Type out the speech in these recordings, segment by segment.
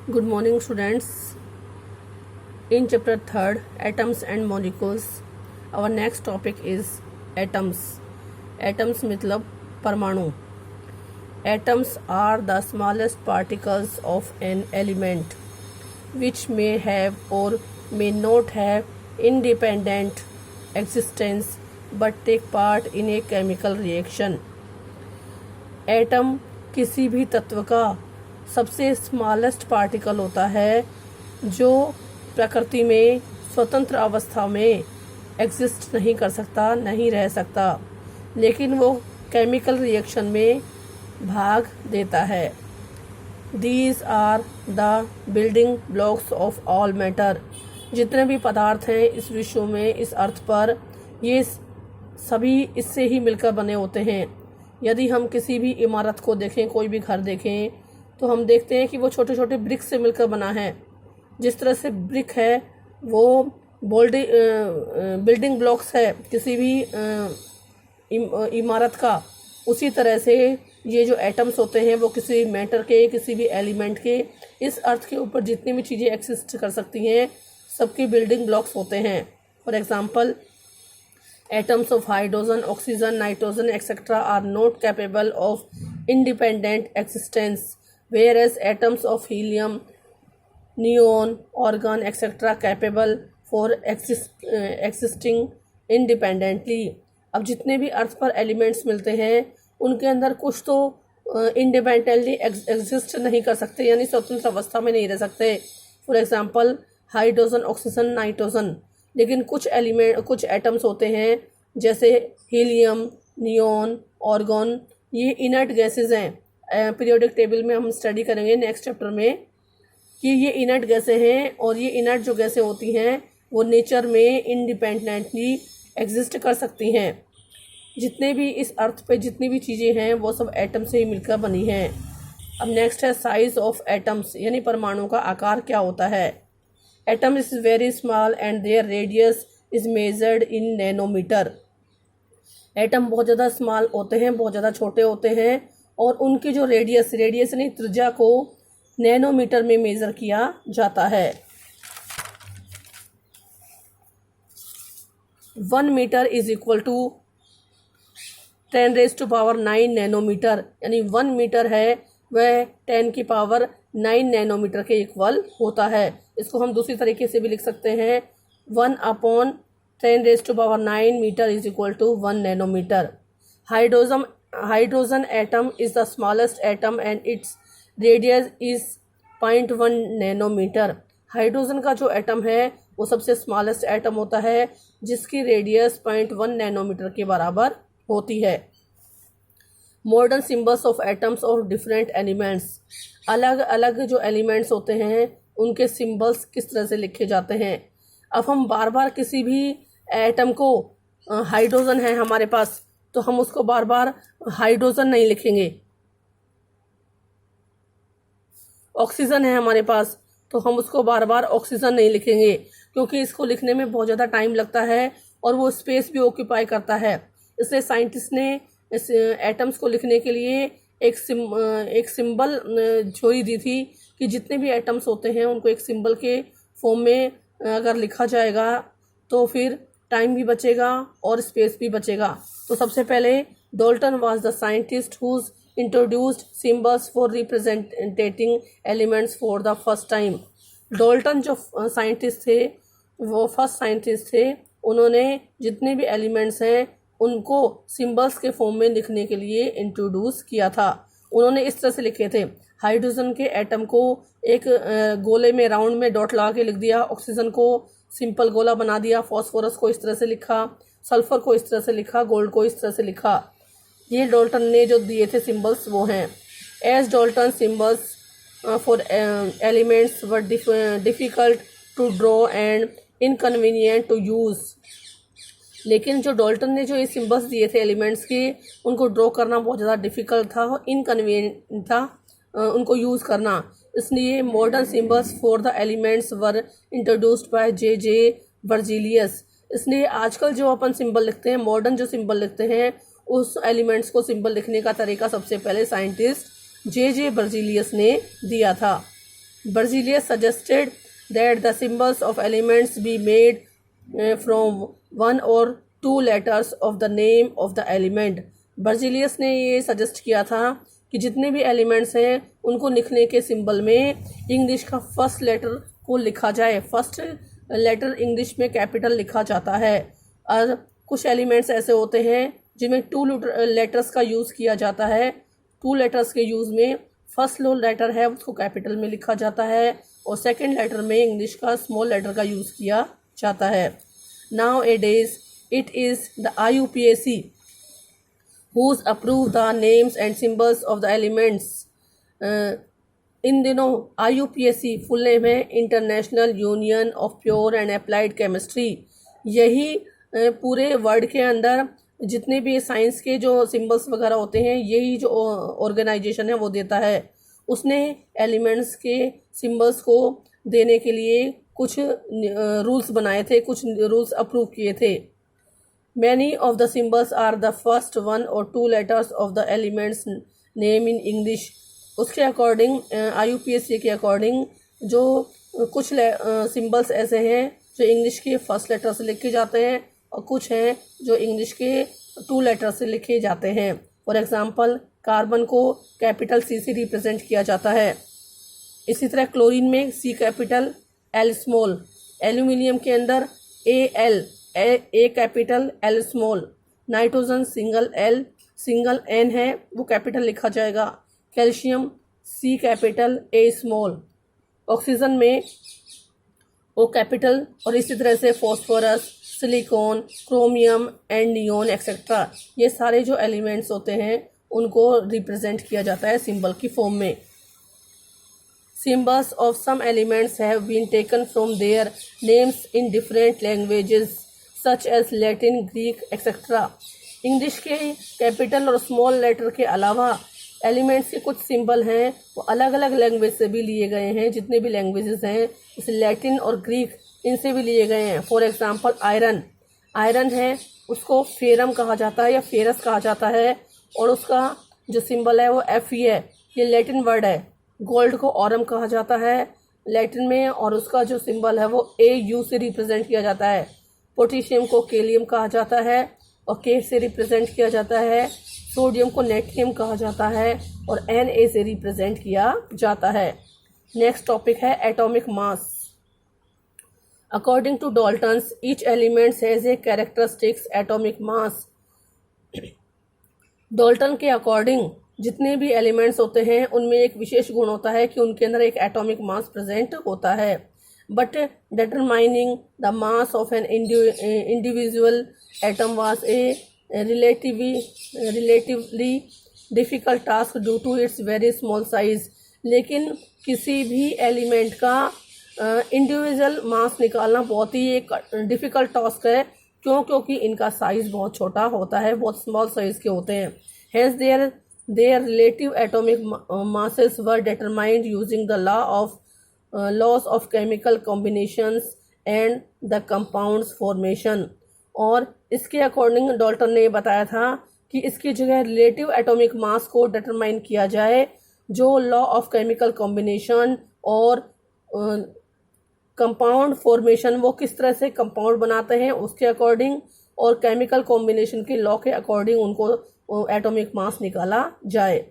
Good morning, students. In chapter 3rd, Atoms and Molecules, our next topic is atoms. Atoms मतलब परमाणु. Atoms are the smallest particles of an element, which may have or may not have independent existence but take part in a chemical reaction. Atom किसी भी तत्व का सबसे smallest particle होता है जो प्रकृति में स्वतंत्र अवस्था में एग्जिस्ट नहीं कर सकता, नहीं रह सकता, लेकिन वो केमिकल रिएक्शन में भाग देता है. These are the building blocks of all matter. जितने भी पदार्थ हैं इस विश्व में, इस अर्थ पर, ये सभी इससे ही मिलकर बने होते हैं. यदि हम किसी भी इमारत को देखें, कोई भी घर देखें, तो हम देखते हैं कि वो छोटे छोटे ब्रिक से मिलकर बना है. जिस तरह से ब्रिक है वो बिल्डिंग ब्लॉक्स है किसी भी इमारत का, उसी तरह से ये जो एटम्स होते हैं वो किसी मैटर के, किसी भी एलिमेंट के, इस अर्थ के ऊपर जितनी भी चीज़ें एक्सिस्ट कर सकती हैं सबकी बिल्डिंग ब्लॉक्स होते हैं. For example, atoms of hydrogen, oxygen, nitrogen, etc. are not capable of independent existence, whereas atoms of helium, neon, argon, etc. capable for existing independently. अब जितने भी अर्थ पर एलिमेंट्स मिलते हैं उनके अंदर कुछ तो इंडिपेंडेंटली एग्जिस्ट नहीं कर सकते, यानी स्वतंत्र अवस्था में नहीं रह सकते. For example, hydrogen, oxygen, nitrogen. लेकिन कुछ एटम्स होते हैं जैसे हीलियम, नियोन, ऑर्गन, ये इनर्ट गैसेज हैं. पीरियोडिक टेबल में हम स्टडी करेंगे नेक्स्ट चैप्टर में कि ये इनर्ट गैसें हैं, और ये इनर्ट जो गैसें होती हैं वो नेचर में इंडिपेंडेंटली एग्जिस्ट कर सकती हैं. जितने भी इस अर्थ पे जितनी भी चीज़ें हैं वो सब एटम से ही मिलकर बनी हैं. अब नेक्स्ट है साइज ऑफ एटम्स, यानी परमाणु का आकार क्या होता है. Atom is very small and their radius is measured in nanometre. Atom बहुत ज़्यादा स्मॉल होते हैं, बहुत ज़्यादा छोटे होते हैं, और उनकी जो रेडियस यानी त्रिज्या को नैनोमीटर में मेज़र किया जाता है. 1 metre is equal to 10⁹ nanometre, यानी 1 मीटर है वह 10⁹ नैनोमीटर के इक्वल होता है. इसको हम दूसरी तरीके से भी लिख सकते हैं, 1/10⁹ metre is equal to 1 nanometre. Hydrogen atom is the smallest atom and its radius is 0.1 nanometre. Hydrogen का जो एटम है वो सबसे स्मॉलेस्ट एटम होता है जिसकी रेडियस 0.1 नैनोमीटर के बराबर होती है. मॉडर्न सिम्बल्स ऑफ एटम्स और डिफरेंट एलिमेंट्स. अलग अलग जो एलिमेंट्स होते हैं उनके सिंबल्स किस तरह से लिखे जाते हैं. अब हम बार बार किसी भी एटम को, हाइड्रोजन है हमारे पास, तो हम उसको बार बार हाइड्रोजन नहीं लिखेंगे. ऑक्सीजन है हमारे पास तो हम उसको बार बार ऑक्सीजन नहीं लिखेंगे, क्योंकि इसको लिखने में बहुत ज़्यादा टाइम लगता है और वो स्पेस भी ऑक्यूपाई करता है. इसलिए साइंटिस्ट ने इस एटम्स को लिखने के लिए एक सिंबल छोड़ी दी थी कि जितने भी एटम्स होते हैं उनको एक सिंबल के फॉर्म में अगर लिखा जाएगा तो फिर टाइम भी बचेगा और स्पेस भी बचेगा. तो सबसे पहले Dalton was the scientist who introduced symbols for representing elements for the first time. Dalton जो साइंटिस्ट थे वो फर्स्ट साइंटिस्ट थे. उन्होंने जितने भी एलिमेंट्स हैं उनको सिंबल्स के फॉर्म में लिखने के लिए इंट्रोड्यूस किया था. उन्होंने इस तरह से लिखे थे. हाइड्रोजन के एटम को एक गोले में राउंड में डॉट लगा के लिख दिया, ऑक्सीजन को सिंपल गोला बना दिया, फॉस्फोरस को इस तरह से लिखा, सल्फर को इस तरह से लिखा, गोल्ड को इस तरह से लिखा. ये डाल्टन ने जो दिए थे सिंबल्स वो हैं. As Dalton symbols for elements were difficult to draw and inconvenient to use. लेकिन जो डाल्टन ने जो ये सिंबल्स दिए थे एलिमेंट्स के, उनको ड्रॉ करना बहुत ज़्यादा डिफ़िकल्ट था और इनकन्वीनियंट था उनको यूज़ करना. इसलिए modern symbols for the elements were introduced by J Berzelius. इसलिए आजकल जो अपन सिंबल लिखते हैं, मॉडर्न जो सिंबल लिखते हैं, उस एलिमेंट्स को सिंबल लिखने का तरीका सबसे पहले साइंटिस्ट जे वर्जिलियस ने दिया था. Berzelius suggested that the symbols of elements be made from one or two letters of the name of the element. Berzelius ने ये सजेस्ट किया था कि जितने भी एलिमेंट्स हैं उनको लिखने के सिंबल में इंग्लिश का फर्स्ट लेटर को लिखा जाए. फर्स्ट लेटर इंग्लिश में कैपिटल लिखा जाता है. और कुछ एलिमेंट्स ऐसे होते हैं जिनमें 2 लेटर्स का यूज़ किया जाता है. 2 लेटर्स के यूज़ में फर्स्ट लो लेटर है उसको कैपिटल में लिखा जाता है और सेकंड लेटर में इंग्लिश का स्मॉल लेटर का यूज़ किया जाता है. Now A days it is the IUPAC whose approve the names and symbols of the elements. इन दिनों IUPAC फुल नेम है international union of pure and applied chemistry. यही पूरे वर्ल्ड के अंदर जितने भी साइंस के जो सिंबल्स वगैरह होते हैं यही जो ऑर्गेनाइजेशन है वो देता है. उसने एलिमेंट्स के सिंबल्स को देने के लिए कुछ रूल्स बनाए थे, कुछ रूल्स अप्रूव किए थे. Many of the symbols are the first 1 or 2 letters of the element's name in English. उसके अकॉर्डिंग IUPAC के अकॉर्डिंग जो कुछ सिंबल्स ऐसे हैं जो इंग्लिश के फर्स्ट लेटर से लिखे जाते हैं और कुछ हैं जो इंग्लिश के 2 लेटर से लिखे जाते हैं. फॉर एग्जांपल कार्बन को कैपिटल C से रिप्रेजेंट किया जाता है. इसी तरह क्लोरीन में C capital L small. Aluminium के अंदर AL A capital L small. Nitrogen single L single N है वो कैपिटल लिखा जाएगा. Calcium C capital A small. Oxygen में O कैपिटल और इसी तरह से phosphorus, silicon, chromium and neon etcetera ये सारे जो एलिमेंट्स होते हैं उनको रिप्रेजेंट किया जाता है सिंबल की फॉर्म में. Symbols of some elements have been taken from their names in different languages such as Latin, Greek etcetera. English के कैपिटल और स्मॉल लेटर के अलावा एलिमेंट्स के कुछ सिंबल हैं वो अलग अलग लैंग्वेज से भी लिए गए हैं. जितने भी लैंग्वेजेस हैं जैसे लैटिन और ग्रीक इनसे भी लिए गए हैं. फॉर एग्जांपल आयरन है उसको फेरम कहा जाता है या फेरस कहा जाता है और उसका जो सिंबल है वो Fe है. ये लैटिन वर्ड है. गोल्ड को ऑरम कहा जाता है लैटिन में और उसका जो सिंबल है वो AU से रिप्रेजेंट किया जाता है. पोटेशियम को केलियम कहा जाता है और K से रिप्रेजेंट किया जाता है. सोडियम को नेट्रियम कहा जाता है और Na से रिप्रेजेंट किया जाता है. नेक्स्ट टॉपिक है atomic mass. According to Dalton's, each element has a characteristics atomic mass. Dalton के अकॉर्डिंग जितने भी एलिमेंट्स होते हैं उनमें एक विशेष गुण होता है कि उनके अंदर एक एटॉमिक मास प्रेजेंट होता है. But determining the mass of an individual atom was a relatively difficult task due to its very small size. लेकिन किसी भी एलिमेंट का इंडिविजुअल मास निकालना बहुत ही एक डिफ़िकल्ट टास्क है. क्योंकि इनका साइज़ बहुत छोटा होता है, बहुत स्मॉल साइज़ के होते हैं. Hence there relative atomic masses were determined using the loss of chemical combinations and the compounds formation. और इसके अकॉर्डिंग डाल्टन ने बताया था कि इसकी जगह रिलेटिव एटॉमिक मास को डिटरमाइन किया जाए जो लॉ ऑफ केमिकल कॉम्बिनेशन और कंपाउंड फॉर्मेशन वो किस तरह से कंपाउंड बनाते हैं उसके अकॉर्डिंग और केमिकल कॉम्बिनेशन के लॉ के अकॉर्डिंग उनको एटॉमिक मास निकाला जाए.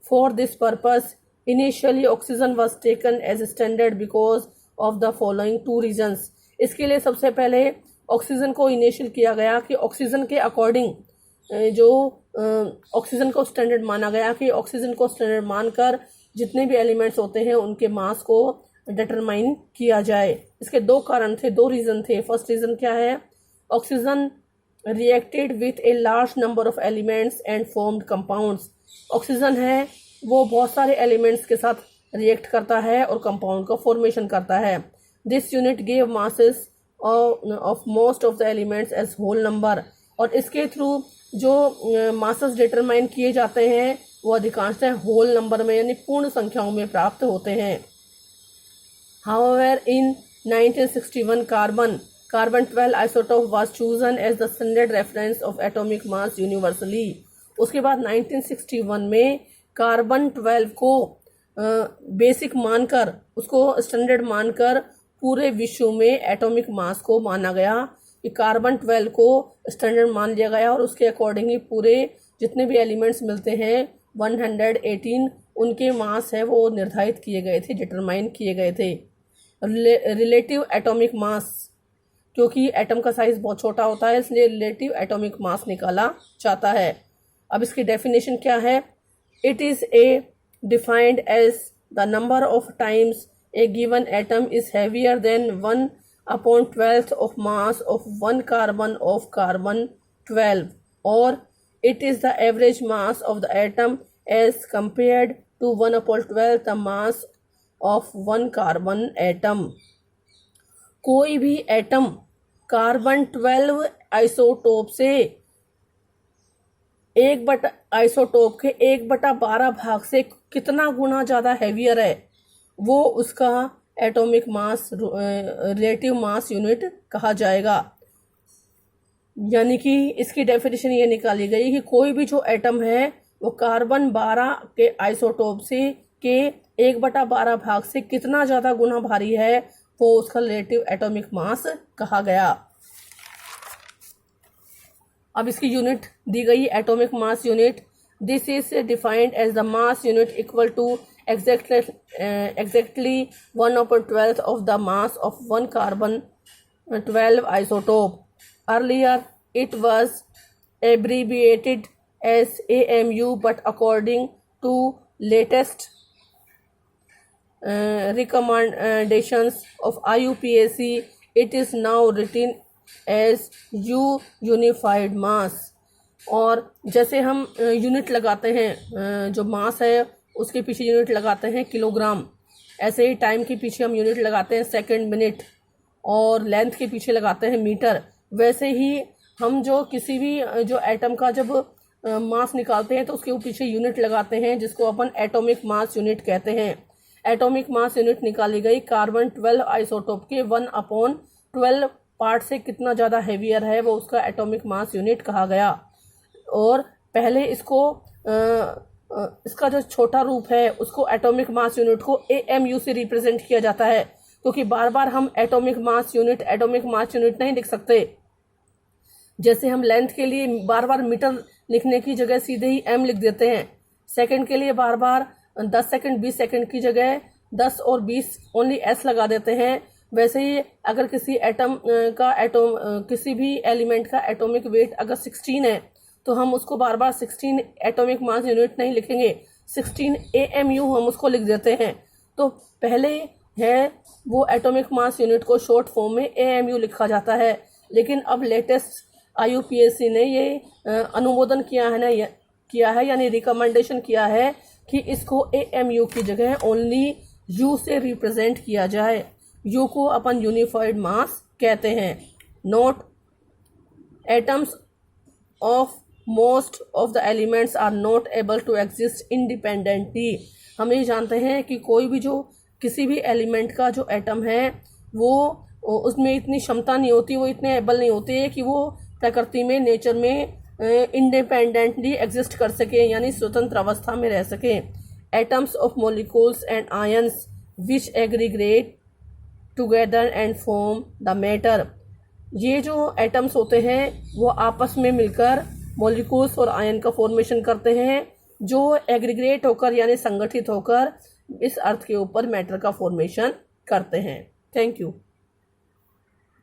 For this purpose initially oxygen was taken as standard because of the following 2 reasons. इसके लिए सबसे पहले ऑक्सीजन को इनिशियल किया गया कि ऑक्सीजन के अकॉर्डिंग जो ऑक्सीजन को स्टैंडर्ड माना गया कि ऑक्सीजन को स्टैंडर्ड मानकर जितने भी एलिमेंट्स होते हैं उनके मास को डिटरमाइन किया जाए. इसके 2 कारण थे, 2 रीज़न थे. फर्स्ट रीज़न क्या है, oxygen reacted with a large number of elements and formed compounds. Oxygen है वो बहुत सारे एलिमेंट्स के साथ रिएक्ट करता है और कंपाउंड का फॉर्मेशन करता है. This unit gave masses of most of the elements as whole number. और इसके थ्रू जो मासेस डिटरमाइन किए जाते हैं वो अधिकांशतः होल नंबर में यानी पूर्ण संख्याओं में प्राप्त होते हैं. However, in 1961, carbon 12 isotope was chosen as the standard reference of atomic mass universally. उसके बाद 1961 में कार्बन 12 को बेसिक मानकर, उसको स्टैंडर्ड मानकर पूरे विश्व में एटॉमिक मास को माना गया कि कार्बन 12 को स्टैंडर्ड मान लिया गया और उसके अकॉर्डिंग ही पूरे जितने भी एलिमेंट्स मिलते हैं 118 उनके मास है वो निर्धारित किए गए थे, डिटरमाइन किए गए थे। रिलेटिव एटॉमिक मास, क्योंकि एटम का साइज बहुत छोटा होता है इसलिए रिलेटिव एटॉमिक मास निकाला जाता है। अब इसकी डेफिनेशन क्या है? It is a defined as the number of times a given atom is heavier than 1/12 of mass of one carbon of carbon 12, or it is the average mass of the atom as compared to 1/12 the mass of one carbon atom। कोई भी atom carbon 12 isotope से isotope के 1/12 भाग से कितना गुना ज़्यादा heavier है वो उसका atomic mass, relative mass unit कहा जाएगा। यानी कि इसकी डेफिनेशन ये निकाली गई कि कोई भी जो एटम है वो कार्बन 12 के आइसोटोप से के 1/12 भाग से कितना ज़्यादा गुना भारी है वो उसका रिलेटिव एटॉमिक मास कहा गया। अब इसकी यूनिट दी गई atomic mass unit. This is defined as the mass unit equal to exactly 1/12 of the mass of one carbon 12 isotope. Earlier it was abbreviated as AMU, but according to latest recommendations of IUPAC it is now written as U unified mass। और जैसे हम unit लगाते हैं, जो मास है उसके पीछे unit लगाते हैं किलोग्राम, ऐसे ही टाइम के पीछे हम यूनिट लगाते हैं सेकंड, मिनट, और लेंथ के पीछे लगाते हैं मीटर। वैसे ही हम जो किसी भी जो एटम का जब मास निकालते हैं तो उसके पीछे यूनिट लगाते हैं जिसको अपन एटॉमिक मास यूनिट कहते हैं। एटॉमिक मास यूनिट निकाली गई कार्बन 12 आइसोटोप के 1/12 पार्ट से कितना ज़्यादा हैवियर है वो उसका एटॉमिक मास यूनिट कहा गया। और पहले इसका जो छोटा रूप है उसको एटॉमिक मास यूनिट को AMU से रिप्रेजेंट किया जाता है, क्योंकि बार बार हम एटॉमिक मास यूनिट नहीं लिख सकते। जैसे हम लेंथ के लिए बार बार मीटर लिखने की जगह सीधे ही M लिख देते हैं, सेकंड के लिए बार बार 10 सेकंड 20 सेकंड की जगह 10 और 20 ओनली S लगा देते हैं। वैसे ही अगर किसी भी एलिमेंट का एटॉमिक वेट अगर 16 है तो हम उसको बार बार 16 एटॉमिक मास यूनिट नहीं लिखेंगे, 16 AMU हम उसको लिख देते हैं। तो पहले है वो एटॉमिक मास यूनिट को शॉर्ट फॉर्म में AMU लिखा जाता है, लेकिन अब लेटेस्ट IUPAC ने ये अनुमोदन किया है यानी रिकमेंडेशन किया है कि इसको AMU की जगह ओनली U से रिप्रेजेंट किया जाए। U को अपन यूनिफाइड मास कहते हैं। Note, atoms of most of the elements are not able to exist independently. हम ये जानते हैं कि कोई भी जो किसी भी एलिमेंट का जो एटम है वो उसमें इतनी क्षमता नहीं होती, वो इतने एबल नहीं होते कि वो प्रकृति में, नेचर में इंडिपेंडेंटली एग्जिस्ट कर सके, यानी स्वतंत्र अवस्था में रह सके। Atoms of molecules and ions which aggregate together and form the matter. ये जो एटम्स होते हैं वो आपस में मिलकर मॉलिक्यूल्स और आयन का फॉर्मेशन करते हैं, जो एग्रीगेट होकर यानी संगठित होकर इस अर्थ के ऊपर मैटर का फॉर्मेशन करते हैं। Thank you.